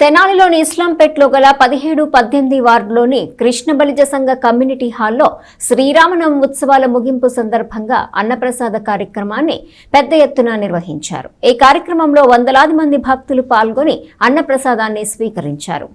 తెనాలిలోని ఇస్లాంపేట్లో గల 17, 18 వార్డులోని కృష్ణ బలిజ సంఘ కమ్యూనిటీ హాల్లో శ్రీరామనవమి ఉత్సవాల ముగింపు సందర్భంగా అన్నప్రసాద కార్యక్రమాన్ని పెద్ద ఎత్తున నిర్వహించారు. ఈ కార్యక్రమంలో వందలాది మంది భక్తులు పాల్గొని అన్నప్రసాదాన్ని స్వీకరించారు.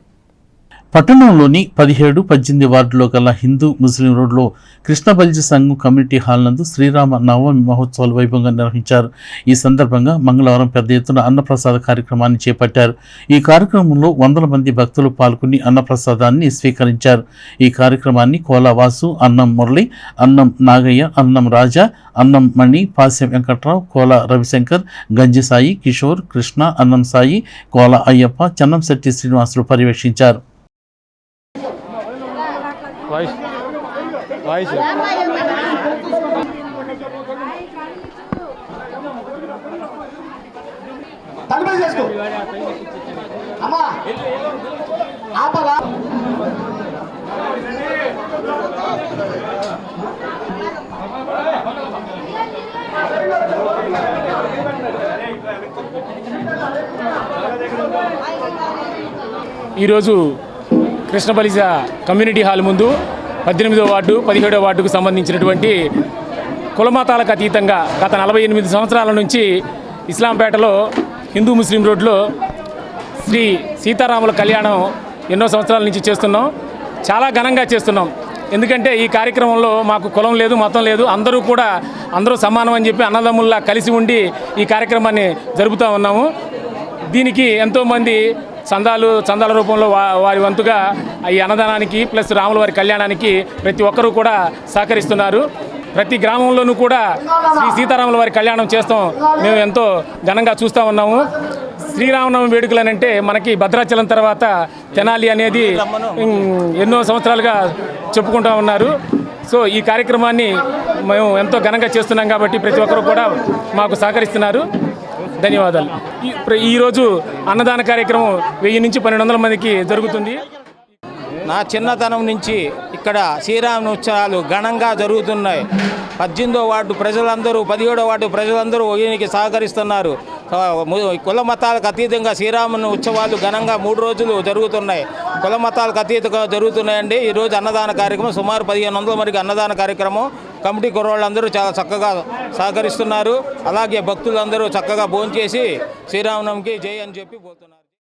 పట్టణంలోని 17, 18 వార్డులో గల హిందూ ముస్లిం రోడ్లో కృష్ణ బలిజ సంఘం కమ్యూనిటీ హాల్ నందు శ్రీరామ నవమి మహోత్సవాలు వైభవంగా నిర్వహించారు. ఈ సందర్భంగా మంగళవారం పెద్ద ఎత్తున అన్నప్రసాద కార్యక్రమాన్ని చేపట్టారు. ఈ కార్యక్రమంలో వందల మంది భక్తులు పాల్గొని అన్నప్రసాదాన్ని స్వీకరించారు. ఈ కార్యక్రమాన్ని కోలావాసు, అన్నం మురళి, అన్నం నాగయ్య, అన్నం రాజా, అన్నం మణి, పాస్యం వెంకట్రావు, కోల రవిశంకర్, గంజి సాయి, కిషోర్, కృష్ణ, అన్నం సాయి, కోల అయ్యప్ప, చన్నంశెట్టి శ్రీనివాసులు పర్యవేక్షించారు. ఈరోజు కృష్ణ బలిజ కమ్యూనిటీ హాల్ ముందు 18వ వార్డు 17వ వార్డుకు సంబంధించినటువంటి కులమతాలకు అతీతంగా గత 48 సంవత్సరాల నుంచి ఇస్లాంపేటలో హిందూ ముస్లిం రోడ్లో శ్రీ సీతారాముల కళ్యాణం ఎన్నో సంవత్సరాల నుంచి చేస్తున్నాం. చాలా ఘనంగా చేస్తున్నాం. ఎందుకంటే ఈ కార్యక్రమంలో మాకు కులం లేదు, మతం లేదు, అందరూ సమానం అని చెప్పి అన్నదమ్ముల్లా కలిసి ఉండి ఈ కార్యక్రమాన్ని జరుపుతూ ఉన్నాము. దీనికి ఎంతోమంది చందాల రూపంలో వారి వంతుగా ఈ అన్నదానానికి ప్లస్ రాముల వారి కళ్యాణానికి ప్రతి ఒక్కరూ కూడా సహకరిస్తున్నారు. ప్రతి గ్రామంలోనూ కూడా శ్రీ సీతారాముల వారి కళ్యాణం చేస్తాం మేము ఎంతో ఘనంగా చూస్తూ ఉన్నాము. శ్రీరామనవమి వేడుకలనంటే మనకి భద్రాచలం తర్వాత తెనాలి అనేది ఎన్నో సంవత్సరాలుగా చెప్పుకుంటూ ఉన్నారు. సో ఈ కార్యక్రమాన్ని మేము ఎంతో ఘనంగా చేస్తున్నాం కాబట్టి ప్రతి ఒక్కరూ కూడా మాకు సహకరిస్తున్నారు. ధన్యవాదాలు. ఈరోజు అన్నదాన కార్యక్రమం 1000 నుంచి 1200 మందికి జరుగుతుంది. నా చిన్నతనం నుంచి ఇక్కడ శ్రీరామ ఉత్సవాలు ఘనంగా జరుగుతున్నాయి. 18వ వార్డు ప్రజలందరూ 17వ వార్డు ప్రజలందరూ ఈయనకి సహకరిస్తున్నారు. కుల మతాలకు అతీతంగా శ్రీరాముని ఉత్సవాలు ఘనంగా 3 రోజులు జరుగుతున్నాయి. కుల మతాలకు అతీతంగా జరుగుతున్నాయండి. ఈరోజు అన్నదాన కార్యక్రమం సుమారు 1500 మందికి అన్నదాన కార్యక్రమం. కమిటీ కుర్రోళ్ళందరూ చాలా చక్కగా సహకరిస్తున్నారు. అలాగే భక్తులందరూ చక్కగా భోంచేసి శ్రీరామనవమికి జై అని చెప్పి పోతున్నారు.